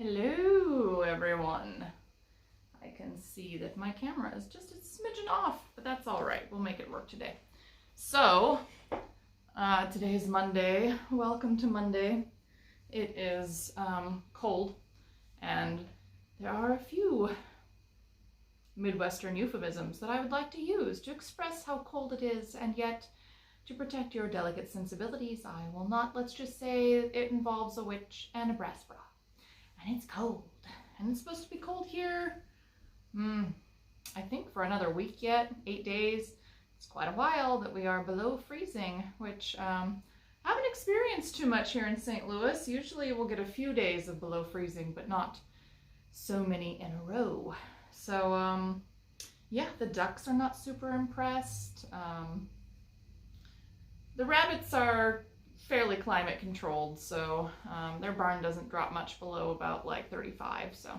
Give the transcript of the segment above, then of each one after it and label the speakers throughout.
Speaker 1: Hello everyone. I can see that my camera is just a smidgen off, but that's all right. We'll make it work today. So, today is Monday. Welcome to Monday. It is cold, and there are a few Midwestern euphemisms that I would like to use to express how cold it is, and yet to protect your delicate sensibilities, I will not. Let's just say it involves a witch and a brass bra. And it's cold. And it's supposed to be cold here, I think for another week yet, 8 days. It's quite a while that we are below freezing, which I haven't experienced too much here in St. Louis. Usually we'll get a few days of below freezing, but not so many in a row. So, yeah, the ducks are not super impressed. The rabbits are fairly climate controlled, so their barn doesn't drop much below about like 35, so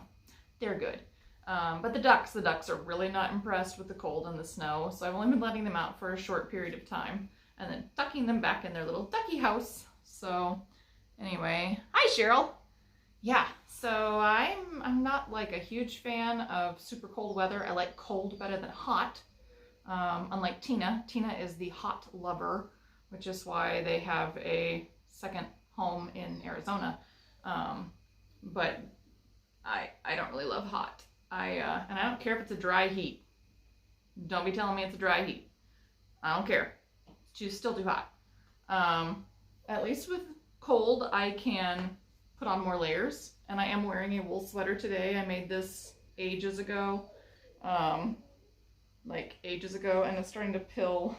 Speaker 1: they're good. But the ducks are really not impressed with the cold and the snow, so I've only been letting them out for a short period of time and then tucking them back in their little ducky house. So anyway, hi Cheryl. Yeah, so I'm not like a huge fan of super cold weather. I like cold better than hot. Unlike Tina. Tina is the hot lover, which is why they have a second home in Arizona. But I don't really love hot. And I don't care if it's a dry heat. Don't be telling me it's a dry heat. I don't care. It's still too hot. At least with cold, I can put on more layers. And I am wearing a wool sweater today. I made this ages ago. Like ages ago, and it's starting to pill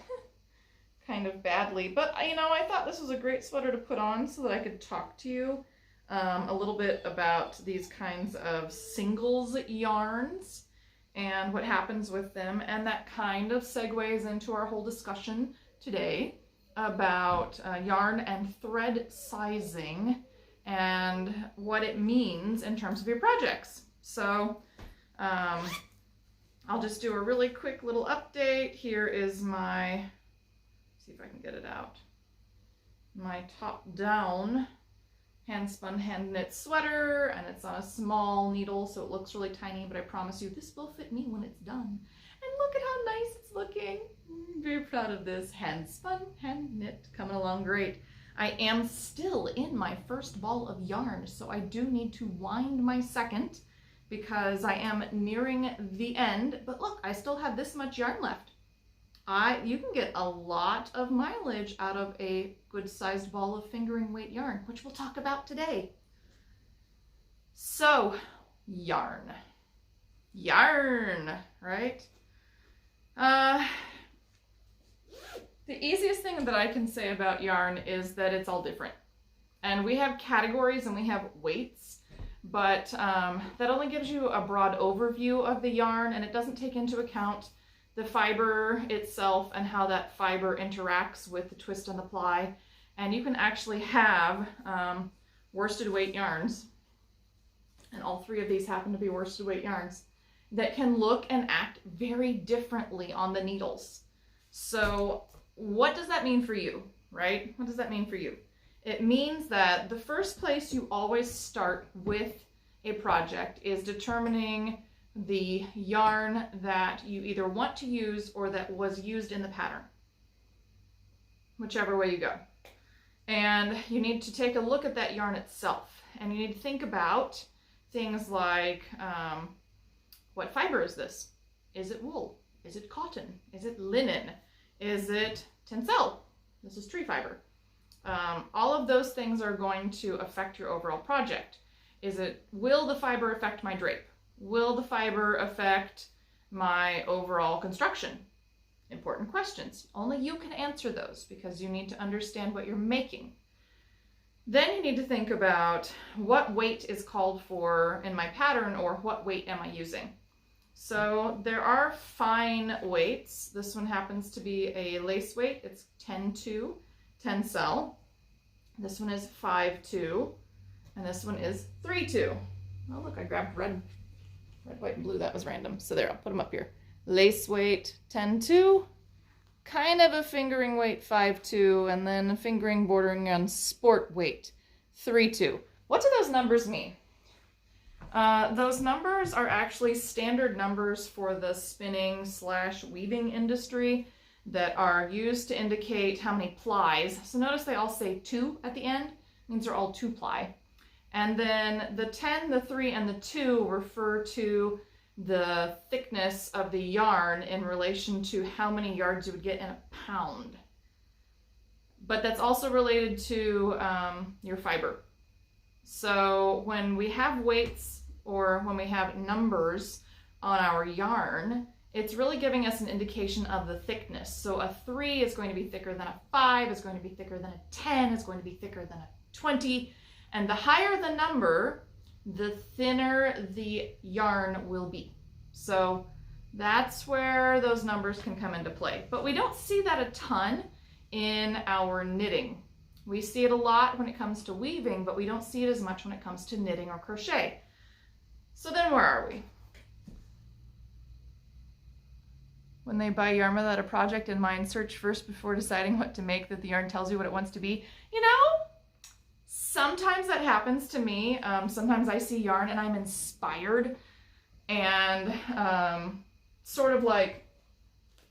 Speaker 1: kind of badly, but you know, I thought this was a great sweater to put on so that I could talk to you a little bit about these kinds of singles yarns and what happens with them, and that kind of segues into our whole discussion today about yarn and thread sizing and what it means in terms of your projects. So I'll just do a really quick little update. Here is my, see if I can get it out, my top down hand spun hand knit sweater, and it's on a small needle, so it looks really tiny, but I promise you this will fit me when it's done. And look at how nice it's looking. I'm very proud of this. Hand spun, hand knit, coming along great. I am still in my first ball of yarn, so I do need to wind my second because I am nearing the end, but look, I still have this much yarn left. You can get a lot of mileage out of a good sized ball of fingering weight yarn, which we'll talk about today. So, yarn, right? The easiest thing that I can say about yarn is that it's all different. And we have categories and we have weights, but that only gives you a broad overview of the yarn, and it doesn't take into account the fiber itself and how that fiber interacts with the twist and the ply. And you can actually have worsted weight yarns, and all three of these happen to be worsted weight yarns, that can look and act very differently on the needles. So what does that mean for you, right? What does that mean for you? It means that the first place you always start with a project is determining the yarn that you either want to use or that was used in the pattern, whichever way you go. And you need to take a look at that yarn itself, and you need to think about things like what fiber is this? Is it wool? Is it cotton? Is it linen? Is it tencel? This is tree fiber. All of those things are going to affect your overall project. Will the fiber affect my drape? Will the fiber affect my overall construction? Important questions. Only you can answer those because you need to understand what you're making. Then you need to think about what weight is called for in my pattern, or what weight am I using? So there are fine weights. This one happens to be a lace weight. It's 10-2 tencel. This one is 5-2, and this one is 3-2. Oh look, I grabbed red, white, and blue. That was random. So there, I'll put them up here. Lace weight 10-2, kind of a fingering weight 5-2, and then a fingering bordering on sport weight 3-2. What do those numbers mean? those numbers are actually standard numbers for the spinning / weaving industry that are used to indicate how many plies. So notice they all say 2 at the end. It means they're all 2 ply. And then the 10, the 3, and the 2 refer to the thickness of the yarn in relation to how many yards you would get in a pound. But that's also related to your fiber. So when we have weights or when we have numbers on our yarn, it's really giving us an indication of the thickness. So a 3 is going to be thicker than a 5, is going to be thicker than a 10, is going to be thicker than a 20. And the higher the number, the thinner the yarn will be. So that's where those numbers can come into play. But we don't see that a ton in our knitting. We see it a lot when it comes to weaving, but we don't see it as much when it comes to knitting or crochet. So then where are we? When they buy yarn without a project in mind, search first before deciding what to make, that the yarn tells you what it wants to be. You know, sometimes that happens to me. Sometimes I see yarn and I'm inspired and sort of like,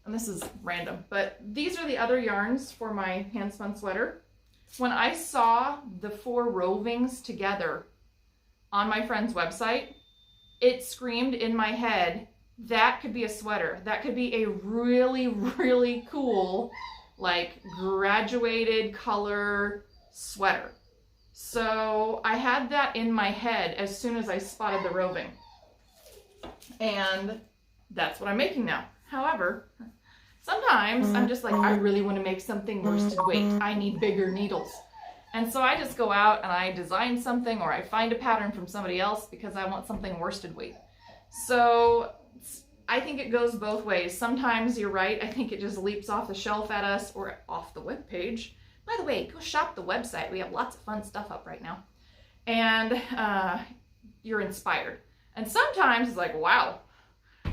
Speaker 1: and this is random, but these are the other yarns for my hand spun sweater. When I saw the 4 rovings together on my friend's website, it screamed in my head, that could be a sweater. That could be a really, really cool, like graduated color sweater. So I had that in my head as soon as I spotted the roving. And that's what I'm making now. However, sometimes I'm just like, I really want to make something worsted weight. I need bigger needles. And so I just go out and I design something, or I find a pattern from somebody else because I want something worsted weight. So I think it goes both ways. Sometimes you're right. I think it just leaps off the shelf at us or off the web page. By the way, go shop the website. We have lots of fun stuff up right now. And you're inspired. And sometimes it's like, wow,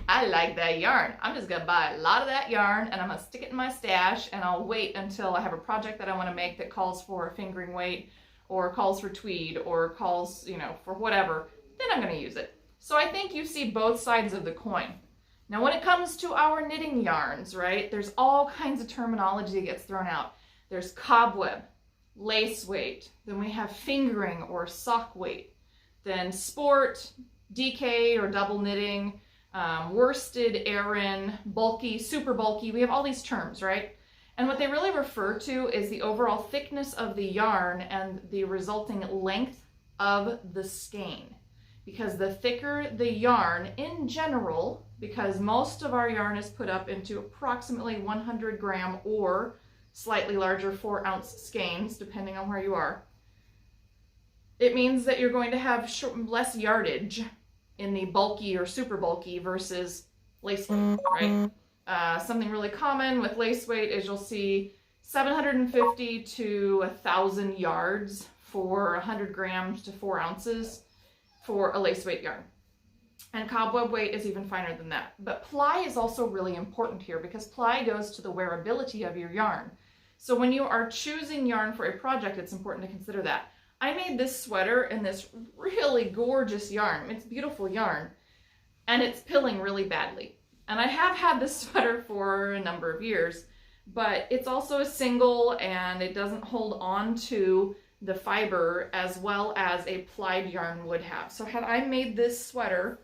Speaker 1: I like that yarn. I'm just gonna buy a lot of that yarn and I'm gonna stick it in my stash, and I'll wait until I have a project that I wanna make that calls for a fingering weight or calls for tweed or calls, you know, for whatever. Then I'm gonna use it. So I think you see both sides of the coin. Now when it comes to our knitting yarns, right, there's all kinds of terminology that gets thrown out. There's cobweb, lace weight, then we have fingering or sock weight, then sport, DK or double knitting, worsted, Aran, bulky, super bulky. We have all these terms, right? And what they really refer to is the overall thickness of the yarn and the resulting length of the skein. Because the thicker the yarn in general, because most of our yarn is put up into approximately 100 gram or slightly larger 4-ounce skeins, depending on where you are, it means that you're going to have less yardage in the bulky or super bulky versus lace weight, right? Something really common with lace weight is you'll see 750 to 1,000 yards for 100 grams to 4 ounces for a lace weight yarn. And cobweb weight is even finer than that. But ply is also really important here because ply goes to the wearability of your yarn. So when you are choosing yarn for a project, it's important to consider that. I made this sweater in this really gorgeous yarn. It's beautiful yarn, and it's pilling really badly. And I have had this sweater for a number of years, but it's also a single and it doesn't hold on to the fiber as well as a plied yarn would have. So had I made this sweater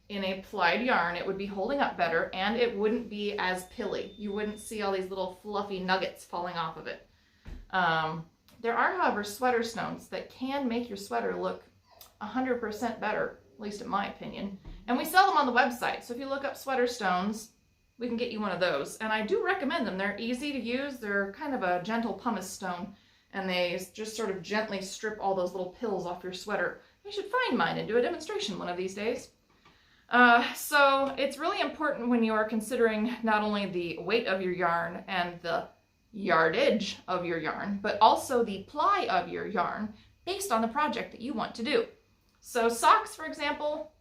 Speaker 1: in a plied yarn, it would be holding up better and it wouldn't be as pilly. You wouldn't see all these little fluffy nuggets falling off of it. There are, however, sweater stones that can make your sweater look 100% better, at least in my opinion. And we sell them on the website. So if you look up sweater stones, we can get you one of those. And I do recommend them. They're easy to use. They're kind of a gentle pumice stone. And they just sort of gently strip all those little pills off your sweater. I should find mine and do a demonstration one of these days. So it's really important when you are considering not only the weight of your yarn and the yardage of your yarn, but also the ply of your yarn based on the project that you want to do. So socks, for example,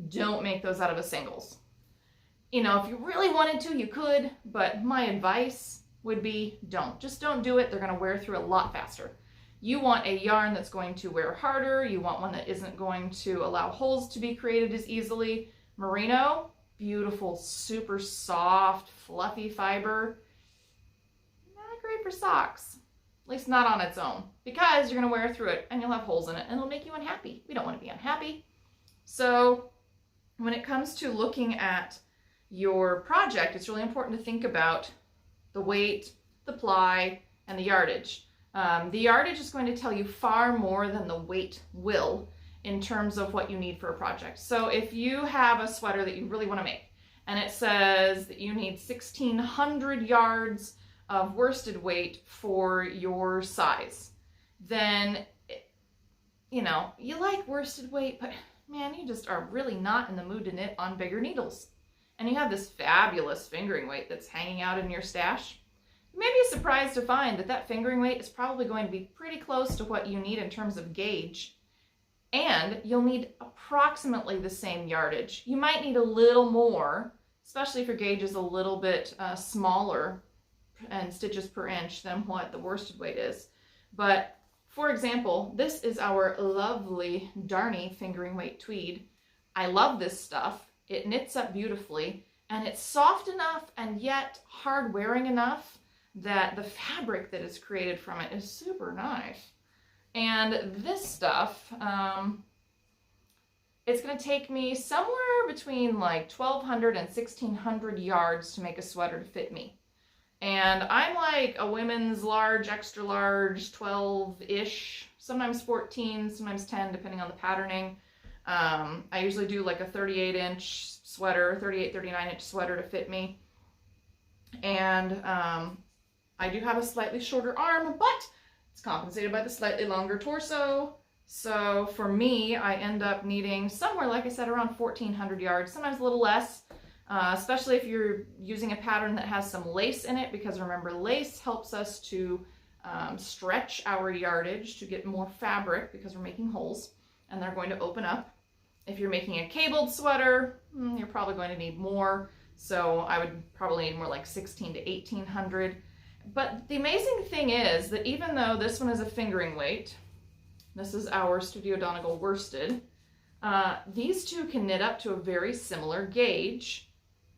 Speaker 1: don't make those out of a singles. You know, if you really wanted to, you could, but my advice would be don't. Just don't do it. They're going to wear through a lot faster. You want a yarn that's going to wear harder. You want one that isn't going to allow holes to be created as easily. Merino, beautiful, super soft, fluffy fiber. Not great for socks, at least not on its own, because you're going to wear through it and you'll have holes in it and it'll make you unhappy. We don't want to be unhappy. So when it comes to looking at your project, it's really important to think about the weight, the ply, and the yardage. The yardage is going to tell you far more than the weight will in terms of what you need for a project. So if you have a sweater that you really want to make and it says that you need 1,600 yards of worsted weight for your size, then, you know, you like worsted weight, but man, you just are really not in the mood to knit on bigger needles. And you have this fabulous fingering weight that's hanging out in your stash. You may be surprised to find that that fingering weight is probably going to be pretty close to what you need in terms of gauge. And you'll need approximately the same yardage. You might need a little more, especially if your gauge is a little bit smaller and stitches per inch than what the worsted weight is. But for example, this is our lovely Darney fingering weight tweed. I love this stuff. It knits up beautifully, and it's soft enough and yet hard wearing enough that the fabric that is created from it is super nice. And this stuff, it's going to take me somewhere between like 1,200 and 1,600 yards to make a sweater to fit me. And I'm like a women's large, extra large, 12-ish, sometimes 14, sometimes 10, depending on the patterning. I usually do like a 38-inch sweater, 38, 39-inch sweater to fit me. And I do have a slightly shorter arm, but it's compensated by the slightly longer torso. So for me, I end up needing somewhere, like I said, around 1,400 yards, sometimes a little less, especially if you're using a pattern that has some lace in it, because remember, lace helps us to stretch our yardage to get more fabric because we're making holes and they're going to open up. If you're making a cabled sweater, you're probably going to need more. So I would probably need more like 1,600 to 1,800. But the amazing thing is that even though this one is a fingering weight, this is our Studio Donegal worsted, these two can knit up to a very similar gauge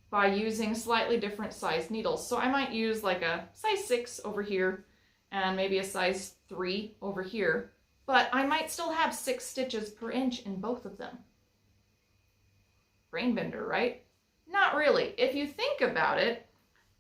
Speaker 1: by using slightly different size needles. So I might use like a size 6 over here and maybe a size 3 over here, but I might still have 6 stitches per inch in both of them. Brain bender, right? Not really. If you think about it,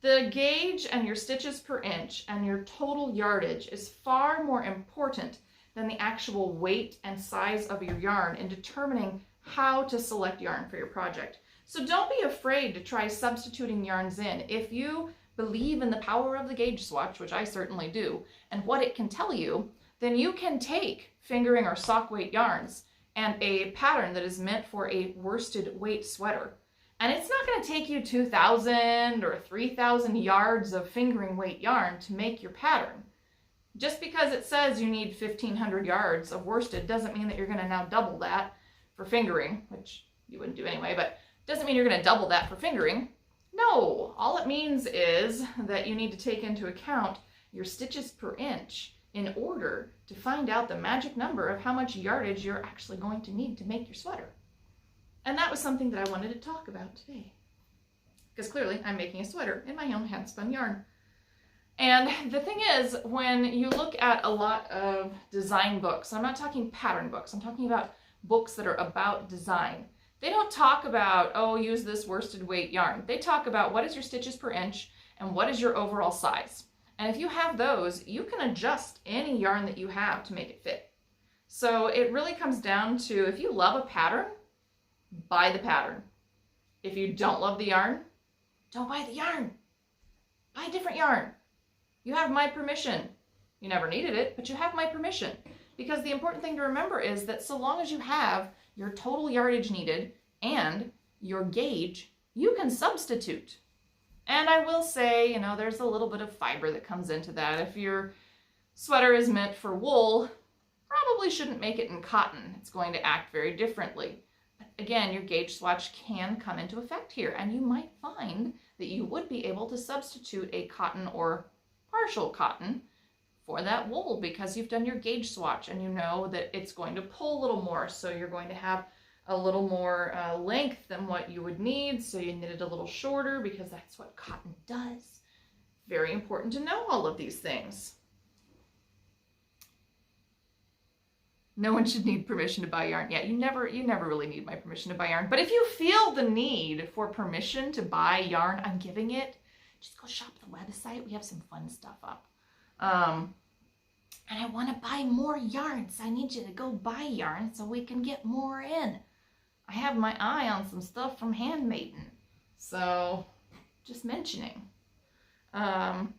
Speaker 1: the gauge and your stitches per inch and your total yardage is far more important than the actual weight and size of your yarn in determining how to select yarn for your project. So don't be afraid to try substituting yarns in. If you believe in the power of the gauge swatch, which I certainly do, and what it can tell you, then you can take fingering or sock weight yarns and a pattern that is meant for a worsted weight sweater. And it's not going to take you 2,000 or 3,000 yards of fingering weight yarn to make your pattern. Just because it says you need 1,500 yards of worsted doesn't mean that you're going to now double that for fingering, which you wouldn't do anyway, but doesn't mean you're going to double that for fingering. No, all it means is that you need to take into account your stitches per inch in order to find out the magic number of how much yardage you're actually going to need to make your sweater. And that was something that I wanted to talk about today, because clearly I'm making a sweater in my own hand spun yarn. And the thing is, when you look at a lot of design books, I'm not talking pattern books, I'm talking about books that are about design. They don't talk about, oh, use this worsted weight yarn. They talk about what is your stitches per inch and what is your overall size. And if you have those, you can adjust any yarn that you have to make it fit. So it really comes down to, if you love a pattern, buy the pattern. If you don't love the yarn, don't buy the yarn. Buy a different yarn. You have my permission. You never needed it, but you have my permission. Because the important thing to remember is that so long as you have your total yardage needed and your gauge, you can substitute. And I will say, you know, there's a little bit of fiber that comes into that. If your sweater is meant for wool, probably shouldn't make it in cotton. It's going to act very differently. But again, your gauge swatch can come into effect here, and you might find that you would be able to substitute a cotton or partial cotton for that wool because you've done your gauge swatch and you know that it's going to pull a little more. So you're going to have a little more length than what you would need. So you knit it a little shorter because that's what cotton does. Very important to know all of these things. No one should need permission to buy yarn. Yeah, you never really need my permission to buy yarn. But if you feel the need for permission to buy yarn, I'm giving it. Just go shop the website. We have some fun stuff up. And I want to buy more yarn, so I need you to go buy yarn so we can get more in. I have my eye on some stuff from Handmaiden. So, just mentioning. And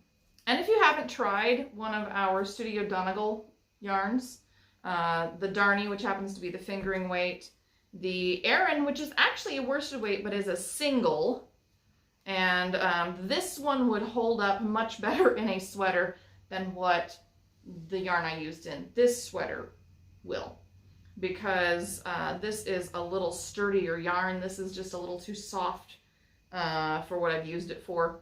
Speaker 1: if you haven't tried one of our Studio Donegal yarns, the Darnie, which happens to be the fingering weight, the Aran, which is actually a worsted weight but is a single, and this one would hold up much better in a sweater than what the yarn I used in this sweater will, because this is a little sturdier yarn. This is just a little too soft for what I've used it for.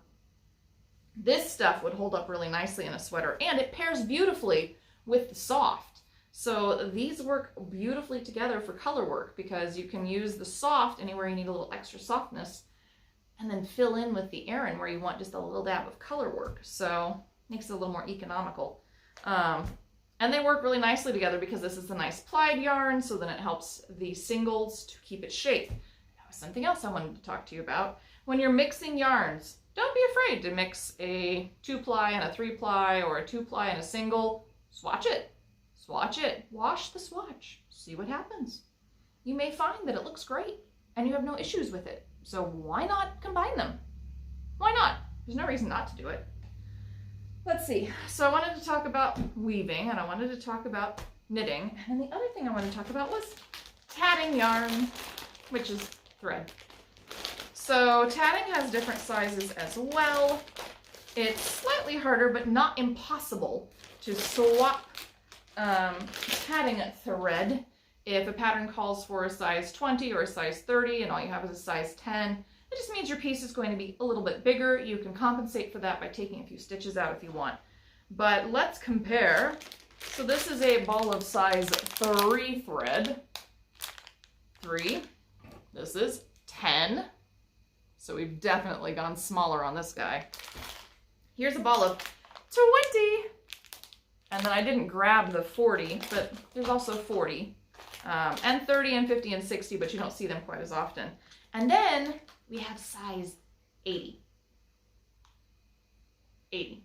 Speaker 1: This stuff would hold up really nicely in a sweater, and it pairs beautifully with the soft. So these work beautifully together for color work because you can use the soft anywhere you need a little extra softness and then fill in with the Aran where you want just a little dab of color work. So it makes it a little more economical. And they work really nicely together because this is a nice plied yarn, so then it helps the singles to keep its shape. That was something else I wanted to talk to you about. When you're mixing yarns, don't be afraid to mix a 2-ply and a 3-ply or a 2-ply and a single. Swatch it. Swatch it. Wash the swatch. See what happens. You may find that it looks great and you have no issues with it. So why not combine them? Why not? There's no reason not to do it. Let's see. So I wanted to talk about weaving and I wanted to talk about knitting. And the other thing I wanted to talk about was tatting yarn, which is thread. So tatting has different sizes as well. It's slightly harder, but not impossible to swap tatting thread. If a pattern calls for a size 20 or a size 30 and all you have is a size 10, it just means your piece is going to be a little bit bigger. You can compensate for that by taking a few stitches out if you want. But let's compare. So this is a ball of size 3 thread. 3. This is 10. So we've definitely gone smaller on this guy. Here's a ball of 20. And then I didn't grab the 40, but there's also 40. And 30 and 50 and 60, but you don't see them quite as often. And then we have size 80. 80.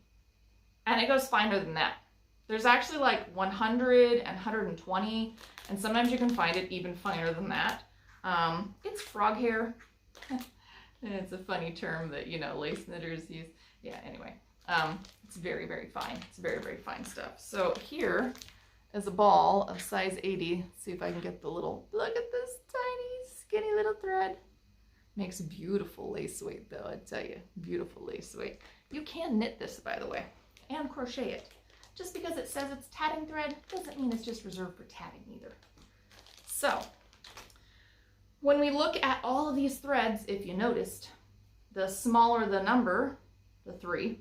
Speaker 1: And it goes finer than that. There's actually like 100 and 120, and sometimes you can find it even finer than that. It's frog hair. It's a funny term that, you know, lace knitters use. Yeah, anyway. It's very, very fine. It's very, very fine stuff. So here is a ball of size 80. Let's see if I can get the little, look at this tiny, skinny little thread. Makes beautiful lace weight though, I tell you. Beautiful lace weight. You can knit this, by the way, and crochet it. Just because it says it's tatting thread doesn't mean it's just reserved for tatting either. So, when we look at all of these threads, if you noticed, the smaller the number, the 3,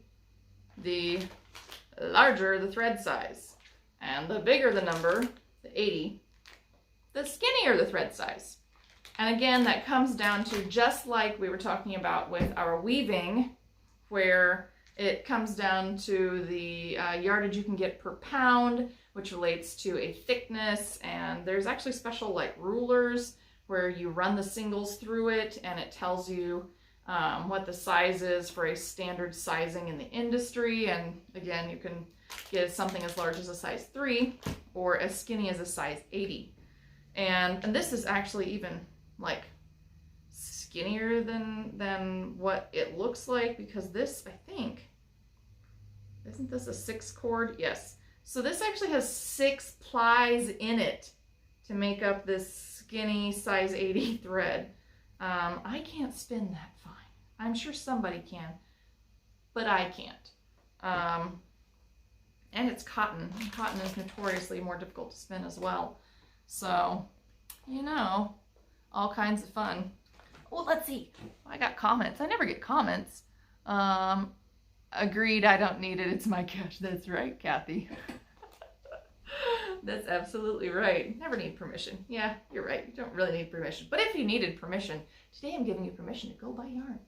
Speaker 1: the larger the thread size. And the bigger the number, the 80, the skinnier the thread size. And again, that comes down to just like we were talking about with our weaving, where it comes down to the yardage you can get per pound, which relates to a thickness. And there's actually special like rulers where you run the singles through it and it tells you what the size is for a standard sizing in the industry. And again, you can get something as large as a size 3 or as skinny as a size 80. And this is actually even like skinnier than what it looks like, because this, I think, isn't this a 6 cord? Yes. So this actually has 6 plies in it to make up this skinny size 80 thread. I can't spin that fine. I'm sure somebody can, but I can't. And it's cotton. Cotton is notoriously more difficult to spin as well. So, you know, all kinds of fun. Well, let's see. I got comments. I never get comments. Agreed, I don't need it. It's my cash. That's right, Kathy. That's absolutely right. Never need permission. Yeah, you're right. You don't really need permission. But if you needed permission, today I'm giving you permission to go buy yarn.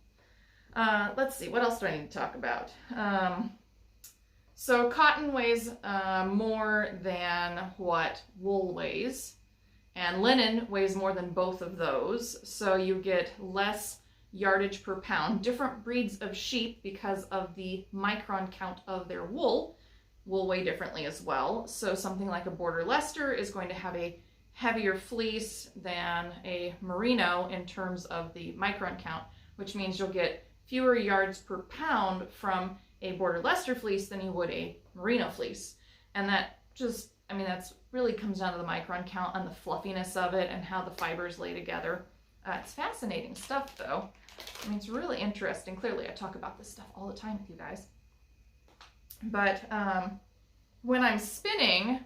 Speaker 1: Let's see, what else do I need to talk about? So cotton weighs more than what wool weighs, and linen weighs more than both of those. So you get less yardage per pound. Different breeds of sheep, because of the micron count of their wool, will weigh differently as well. So something like a border Leicester is going to have a heavier fleece than a merino in terms of the micron count, which means you'll get fewer yards per pound from a border Leicester fleece than you would a merino fleece. And that just, I mean, that's really comes down to the micron count and the fluffiness of it and how the fibers lay together. It's fascinating stuff though. I mean, it's really interesting. Clearly I talk about this stuff all the time with you guys. But when I'm spinning,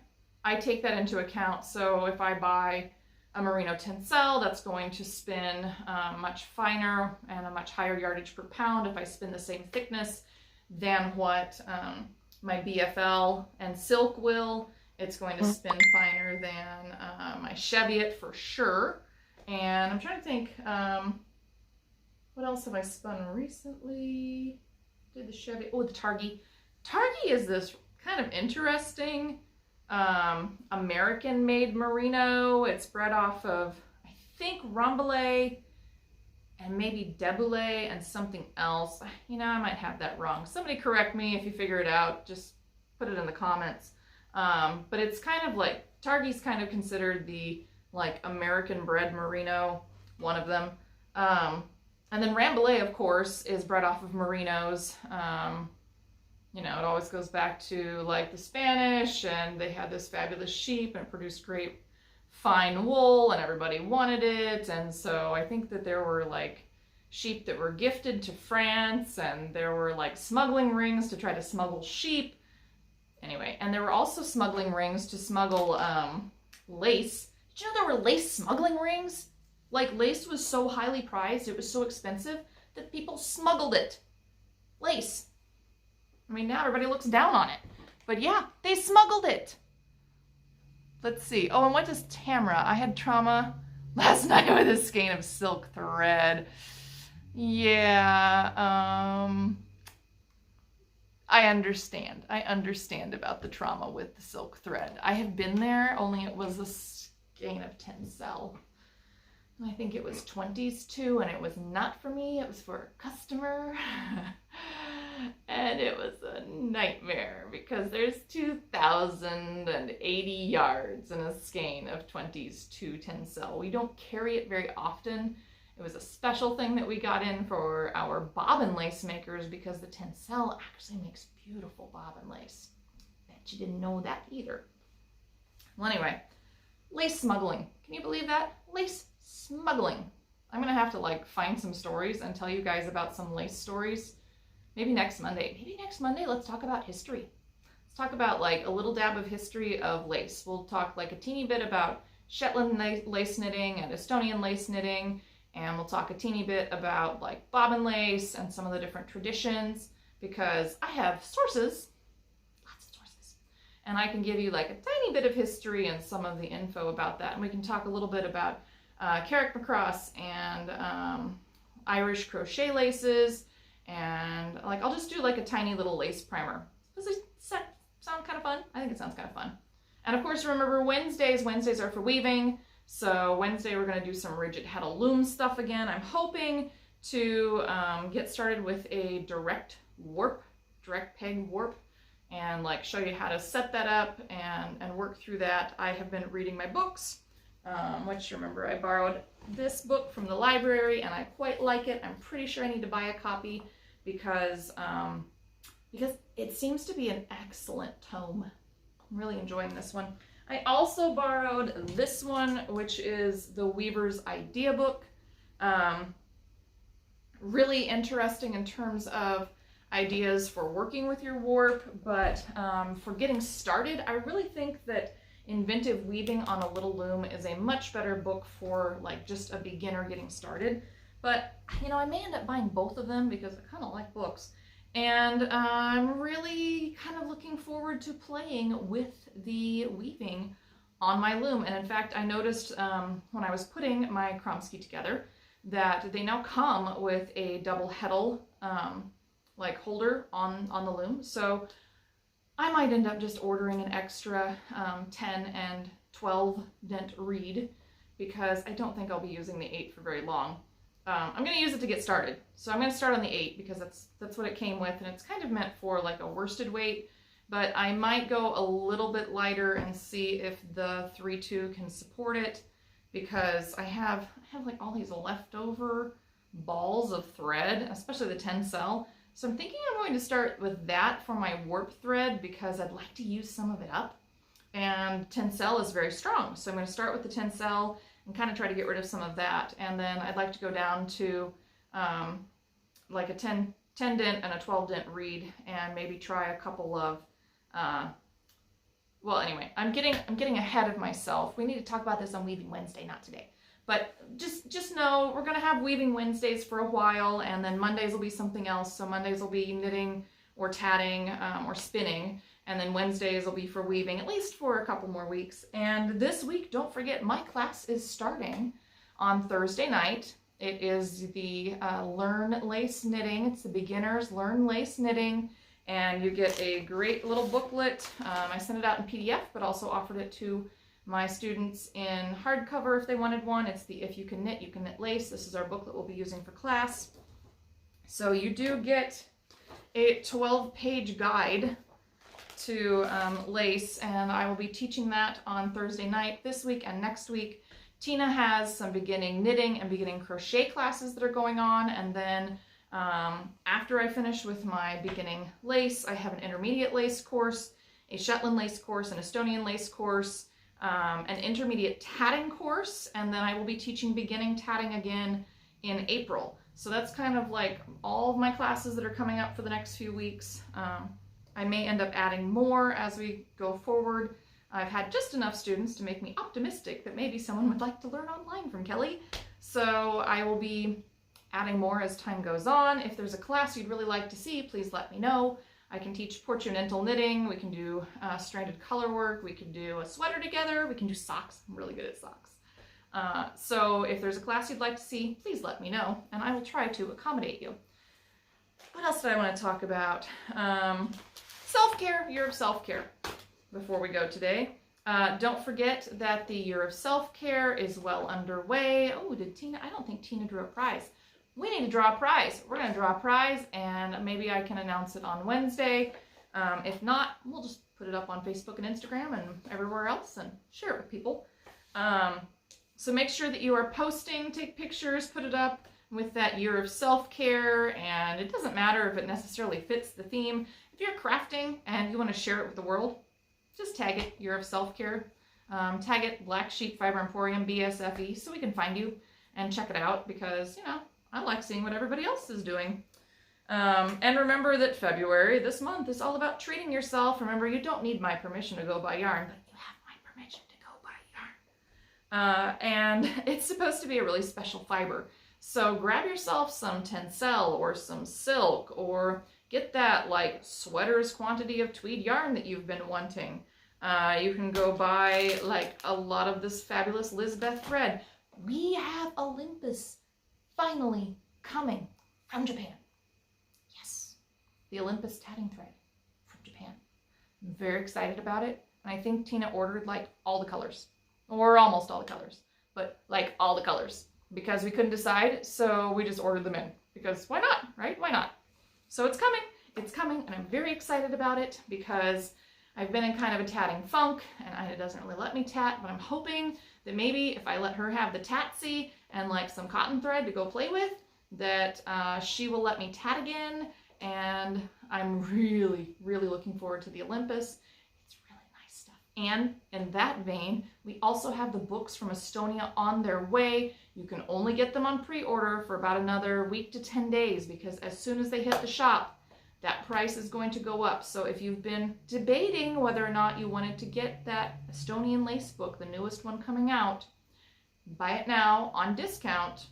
Speaker 1: I take that into account. So if I buy a merino tencel, that's going to spin much finer and a much higher yardage per pound if I spin the same thickness than what my BFL and silk will. It's going to spin finer than my Cheviot for sure. And I'm trying to think, what else have I spun recently? Did the Cheviot, oh, the Targhee. Targhee is this kind of interesting American-made merino. It's bred off of, I think, Rambouillet and maybe Debouillet and something else. You know, I might have that wrong. Somebody correct me if you figure it out. Just put it in the comments. But it's kind of like, Targhee's kind of considered the like American-bred merino, one of them. And then Rambouillet, of course, is bred off of merinos. You know, it always goes back to like the Spanish, and they had this fabulous sheep and it produced great fine wool and everybody wanted it. And so I think that there were like sheep that were gifted to France, and there were like smuggling rings to try to smuggle sheep. Anyway, and there were also smuggling rings to smuggle lace. Did you know there were lace smuggling rings? Like, lace was so highly prized, it was so expensive that people smuggled it. Lace. I mean, now everybody looks down on it. But yeah, they smuggled it. Let's see. Oh, and what does Tamara? I had trauma last night with a skein of silk thread. Yeah, I understand. I understand about the trauma with the silk thread. I have been there, only it was a skein of tencel. I think it was 20s too, and it was not for me, it was for a customer. And it was a nightmare because there's 2,080 yards in a skein of 20s to tencel. We don't carry it very often. It was a special thing that we got in for our bobbin lace makers because the tencel actually makes beautiful bobbin lace. Bet you didn't know that either. Well, anyway, lace smuggling. Can you believe that? Lace smuggling. I'm gonna have to like find some stories and tell you guys about some lace stories. Maybe next Monday. Maybe next Monday, let's talk about history. Let's talk about like a little dab of history of lace. We'll talk like a teeny bit about Shetland lace knitting and Estonian lace knitting. And we'll talk a teeny bit about like bobbin lace and some of the different traditions, because I have sources, lots of sources, and I can give you like a tiny bit of history and some of the info about that. And we can talk a little bit about Carrick-Macross and Irish crochet laces. And like, I'll just do like a tiny little lace primer. Does it sound kind of fun? I think it sounds kind of fun. And of course, remember Wednesdays. Wednesdays are for weaving. So Wednesday, we're going to do some rigid heddle loom stuff again. I'm hoping to get started with a direct peg warp, and like show you how to set that up and work through that. I have been reading my books, which remember I borrowed this book from the library and I quite like it. I'm pretty sure I need to buy a copy because it seems to be an excellent tome. I'm really enjoying this one. I also borrowed this one, which is the Weaver's Idea Book. Really interesting in terms of ideas for working with your warp, but for getting started, I really think that Inventive Weaving on a Little Loom is a much better book for like just a beginner getting started. But you know, I may end up buying both of them because I kind of like books. And I'm really kind of looking forward to playing with the weaving on my loom. And in fact, I noticed when I was putting my Kromsky together that they now come with a double heddle like holder on the loom. So I might end up just ordering an extra 10 and 12 dent reed, because I don't think I'll be using the 8 for very long. I'm going to use it to get started. So I'm going to start on the 8 because that's what it came with, and it's kind of meant for like a worsted weight, but I might go a little bit lighter and see if the 3/2 can support it, because I have like all these leftover balls of thread, especially the tencel. So I'm thinking I'm going to start with that for my warp thread, because I'd like to use some of it up. And tencel is very strong, so I'm going to start with the tencel and kind of try to get rid of some of that. And then I'd like to go down to like a 10 dent and a 12 dent reed, and maybe try a couple of, well, anyway, I'm getting ahead of myself. We need to talk about this on Weaving Wednesday, not today. But just know we're going to have Weaving Wednesdays for a while, and then Mondays will be something else. So Mondays will be knitting or tatting or spinning, and then Wednesdays will be for weaving, at least for a couple more weeks. And this week, don't forget, my class is starting on Thursday night. It is the Learn Lace Knitting. It's the Beginners Learn Lace Knitting, and you get a great little booklet. I sent it out in PDF, but also offered it to my students in hardcover if they wanted one. It's the If You Can Knit, You Can Knit Lace. This is our booklet we'll be using for class. So you do get a 12-page guide to lace, and I will be teaching that on Thursday night this week and next week. Tina has some beginning knitting and beginning crochet classes that are going on, and then after I finish with my beginning lace, I have an intermediate lace course, a Shetland lace course, an Estonian lace course, an intermediate tatting course, and then I will be teaching beginning tatting again in April. So that's kind of like all of my classes that are coming up for the next few weeks. I may end up adding more as we go forward. I've had just enough students to make me optimistic that maybe someone would like to learn online from Kelly. So I will be adding more as time goes on. If there's a class you'd really like to see, please let me know. I can teach portunental knitting, we can do stranded color work, we can do a sweater together, we can do socks. I'm really good at socks. So if there's a class you'd like to see, please let me know, and I will try to accommodate you. What else did I want to talk about? Self-care, year of self-care, before we go today. Don't forget that the year of self-care is well underway. Oh, I don't think Tina drew a prize. We need to draw a prize. We're going to draw a prize, and maybe I can announce it on Wednesday. If not, we'll just put it up on Facebook and Instagram and everywhere else and share it with people. So make sure that you are posting, take pictures, put it up with that year of self-care, and it doesn't matter if it necessarily fits the theme. If you're crafting and you want to share it with the world, just tag it year of self-care. Tag it Black Sheep Fiber Emporium BSFE so we can find you and check it out, because, you know, I like seeing what everybody else is doing. And remember that February, this month, is all about treating yourself. Remember, you don't need my permission to go buy yarn, but you have my permission to go buy yarn. And it's supposed to be a really special fiber. So grab yourself some tencel or some silk, or get that like sweater's quantity of tweed yarn that you've been wanting. You can go buy like a lot of this fabulous Lisbeth thread. We have Olympus finally coming from Japan. Yes, the Olympus tatting thread from Japan. I'm very excited about it, and I think Tina ordered like all the colors, or almost all the colors, but like all the colors, because we couldn't decide, so we just ordered them in, because why not, right? Why not? So it's coming, and I'm very excited about it, because I've been in kind of a tatting funk, and Ina doesn't really let me tat, but I'm hoping that maybe if I let her have the tatsy and like some cotton thread to go play with, that she will let me tat again. And I'm really, really looking forward to the Olympus. It's really nice stuff. And in that vein, we also have the books from Estonia on their way. You can only get them on pre-order for about another week to 10 days, because as soon as they hit the shop, that price is going to go up. So if you've been debating whether or not you wanted to get that Estonian lace book, the newest one coming out, buy it now on discount,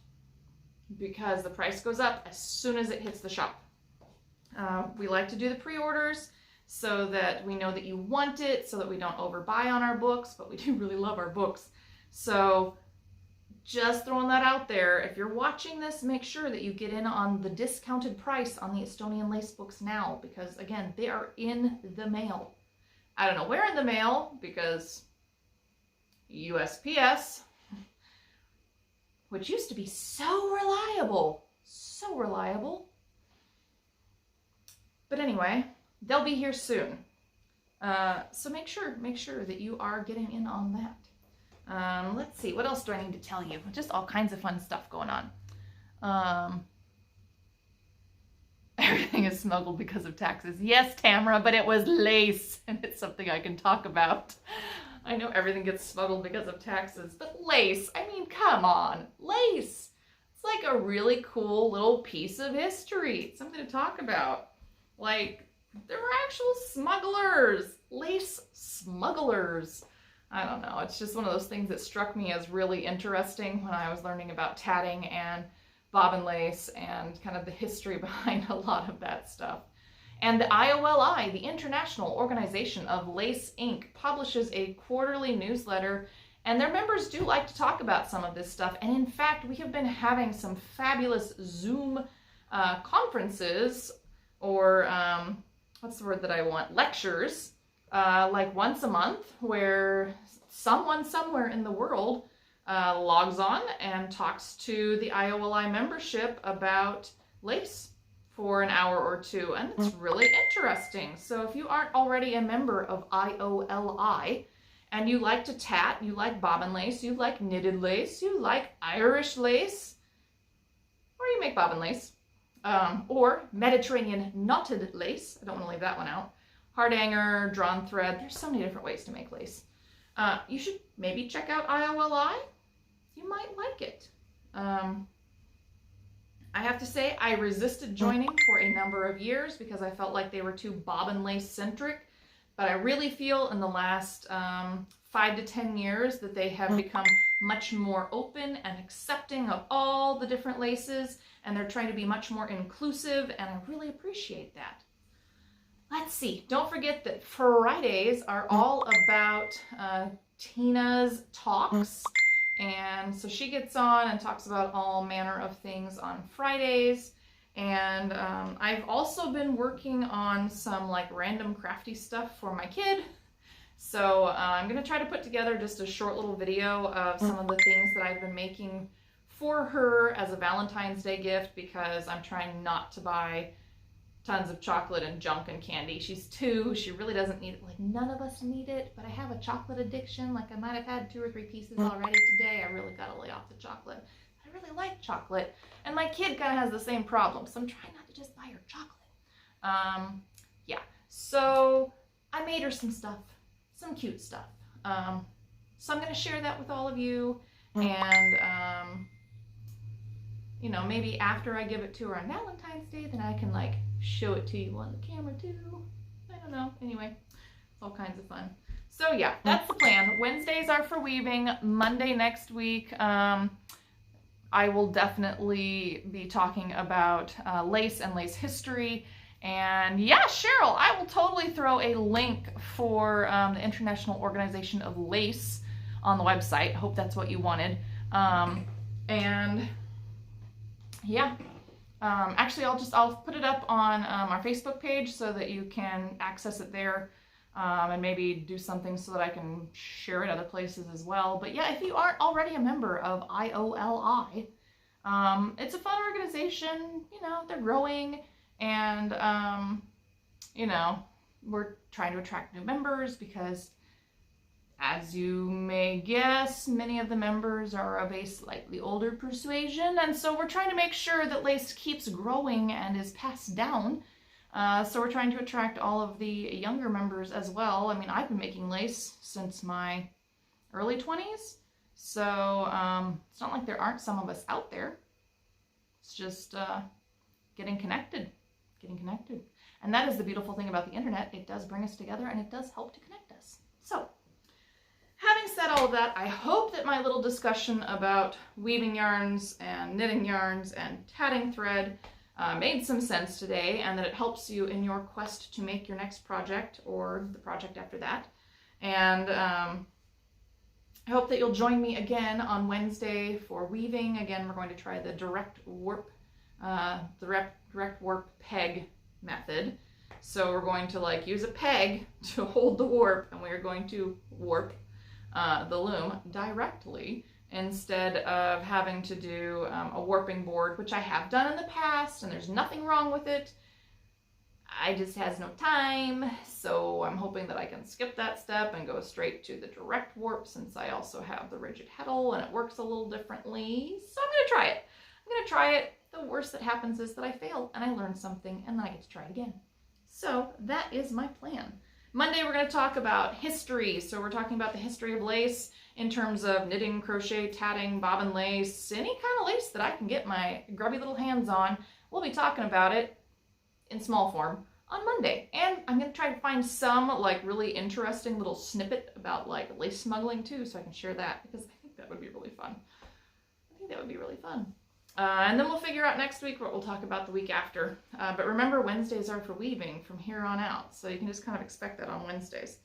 Speaker 1: because the price goes up as soon as it hits the shop. We like to do the pre-orders so that we know that you want it, so that we don't overbuy on our books, but we do really love our books. So just throwing that out there. If you're watching this, make sure that you get in on the discounted price on the Estonian lace books now, because again, they are in the mail. I don't know where in the mail, because USPS, which used to be so reliable, so reliable. But anyway, they'll be here soon. So make sure that you are getting in on that. Let's see, what else do I need to tell you? Just all kinds of fun stuff going on. Everything is smuggled because of taxes. Yes, Tamara, but it was lace, and it's something I can talk about. I know everything gets smuggled because of taxes, but lace, I mean, come on, lace. It's like a really cool little piece of history. It's something to talk about. Like, there were actual smugglers, lace smugglers. I don't know, it's just one of those things that struck me as really interesting when I was learning about tatting and bobbin lace and kind of the history behind a lot of that stuff. And the IOLI, the International Organization of Lace Ink, publishes a quarterly newsletter, and their members do like to talk about some of this stuff. And in fact, we have been having some fabulous Zoom conferences, or what's the word that I want? Lectures, like once a month, where someone somewhere in the world logs on and talks to the IOLI membership about lace for an hour or two, and it's really interesting. So if you aren't already a member of IOLI and you like to tat, you like bobbin lace, you like knitted lace, you like Irish lace, or you make bobbin lace, or Mediterranean knotted lace, I don't want to leave that one out, hardhanger, drawn thread, there's so many different ways to make lace. You should maybe check out IOLI. You might like it. I have to say, I resisted joining for a number of years because I felt like they were too bobbin lace centric, but I really feel in the last 5 to 10 years that they have become much more open and accepting of all the different laces, and they're trying to be much more inclusive, and I really appreciate that. Let's see, don't forget that Fridays are all about Tina's talks. And so she gets on and talks about all manner of things on Fridays. And I've also been working on some like random crafty stuff for my kid. So I'm going to try to put together just a short little video of some of the things that I've been making for her as a Valentine's Day gift, because I'm trying not to buy tons of chocolate and junk and candy. She's 2, she really doesn't need it. Like, none of us need it, but I have a chocolate addiction. Like, I might have had 2 or 3 pieces already today. I really gotta lay off the chocolate. I really like chocolate. And my kid kind of has the same problem, so I'm trying not to just buy her chocolate. Yeah, so I made her some stuff, some cute stuff. So I'm gonna share that with all of you, and you know, maybe after I give it to her on Valentine's Day, then I can like show it to you on the camera too. I don't know. Anyway, it's all kinds of fun. So yeah, that's the plan. Wednesdays are for weaving. Monday next week, I will definitely be talking about lace and lace history. And yeah, Cheryl, I will totally throw a link for the International Organization of Lace on the website. Hope that's what you wanted. And yeah, actually I'll put it up on our Facebook page so that you can access it there, and maybe do something so that I can share it other places as well. But yeah, if you aren't already a member of IOLI, it's a fun organization. You know, they're growing, and you know, we're trying to attract new members because, as you may guess, many of the members are of a slightly older persuasion, and so we're trying to make sure that lace keeps growing and is passed down. So we're trying to attract all of the younger members as well. I mean, I've been making lace since my early 20s, so it's not like there aren't some of us out there. It's just getting connected. And that is the beautiful thing about the internet. It does bring us together, and it does help to connect us. So, having said all of that, I hope that my little discussion about weaving yarns and knitting yarns and tatting thread made some sense today, and that it helps you in your quest to make your next project or the project after that. And I hope that you'll join me again on Wednesday for weaving. Again, we're going to try the direct warp peg method. So we're going to use a peg to hold the warp, and we are going to warp the loom directly instead of having to do a warping board, which I have done in the past, and there's nothing wrong with it. I just has no time, so I'm hoping that I can skip that step and go straight to the direct warp, since I also have the rigid heddle and it works a little differently. So I'm going to try it. I'm going to try it. The worst that happens is that I fail and I learn something, and then I get to try it again. So that is my plan. Monday we're going to talk about history. So we're talking about the history of lace in terms of knitting, crochet, tatting, bobbin lace, any kind of lace that I can get my grubby little hands on. We'll be talking about it in small form on Monday. And I'm going to try to find some really interesting little snippet about lace smuggling too, so I can share that, because I think that would be really fun. And then we'll figure out next week what we'll talk about the week after. But remember, Wednesdays are for weaving from here on out, so you can just kind of expect that on Wednesdays.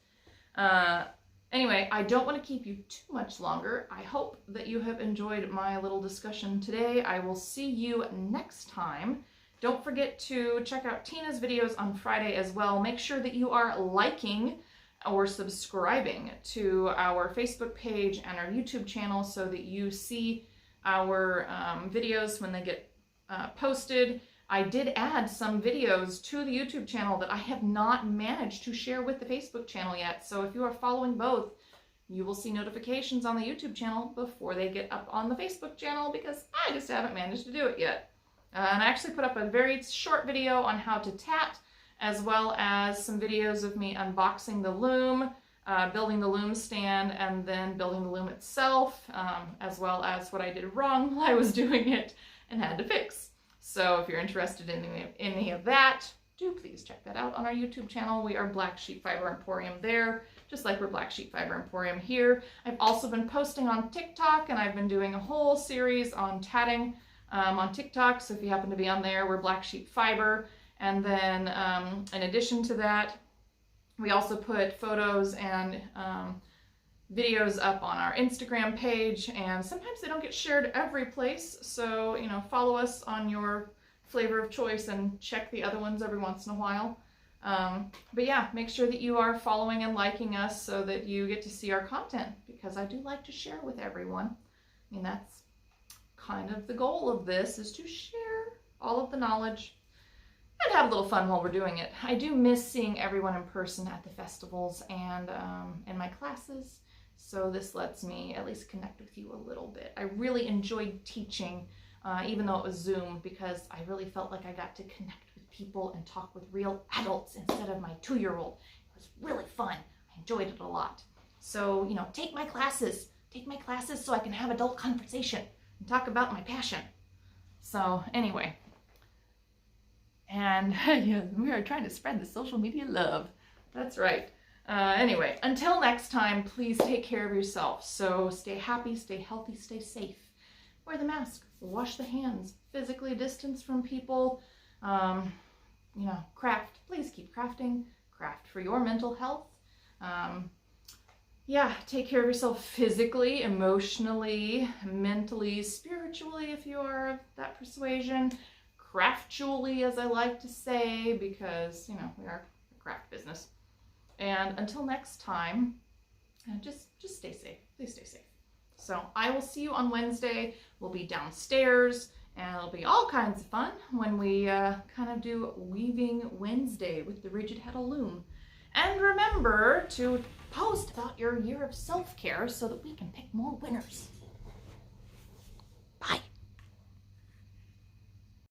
Speaker 1: Anyway, I don't want to keep you too much longer. I hope that you have enjoyed my little discussion today. I will see you next time. Don't forget to check out Tina's videos on Friday as well. Make sure that you are liking or subscribing to our Facebook page and our YouTube channel so that you see our videos when they get posted. I did add some videos to the YouTube channel that I have not managed to share with the Facebook channel yet. So if you are following both, you will see notifications on the YouTube channel before they get up on the Facebook channel, because I just haven't managed to do it yet. And I actually put up a very short video on how to tat, as well as some videos of me unboxing the loom, building the loom stand, and then building the loom itself, as well as what I did wrong while I was doing it and had to fix. So if you're interested in any of that, do please check that out on our YouTube channel. We are Black Sheep Fiber Emporium there, just like we're Black Sheep Fiber Emporium here. I've also been posting on TikTok, and I've been doing a whole series on tatting on TikTok. So if you happen to be on there, we're Black Sheep Fiber. And then in addition to that, we also put photos and videos up on our Instagram page, and sometimes they don't get shared every place, so follow us on your flavor of choice and check the other ones every once in a while. But yeah, make sure that you are following and liking us so that you get to see our content, because I do like to share with everyone. I mean, that's kind of the goal of this, is to share all of the knowledge and have a little fun while we're doing it. I do miss seeing everyone in person at the festivals and in my classes. So this lets me at least connect with you a little bit. I really enjoyed teaching, even though it was Zoom, because I really felt like I got to connect with people and talk with real adults instead of my 2-year-old. It was really fun. I enjoyed it a lot. So, take my classes so I can have adult conversation and talk about my passion. So anyway, and yeah, we are trying to spread the social media love. That's right. Anyway, until next time, please take care of yourself. So stay happy, stay healthy, stay safe. Wear the mask, wash the hands, physically distance from people. Craft. Please keep crafting. Craft for your mental health. Yeah, take care of yourself physically, emotionally, mentally, spiritually, if you are of that persuasion. Craftually, as I like to say, because, we are a craft business. And until next time, just stay safe. Please stay safe. So I will see you on Wednesday. We'll be downstairs, and it'll be all kinds of fun when we kind of do Weaving Wednesday with the rigid heddle loom. And remember to post about your year of self-care so that we can pick more winners.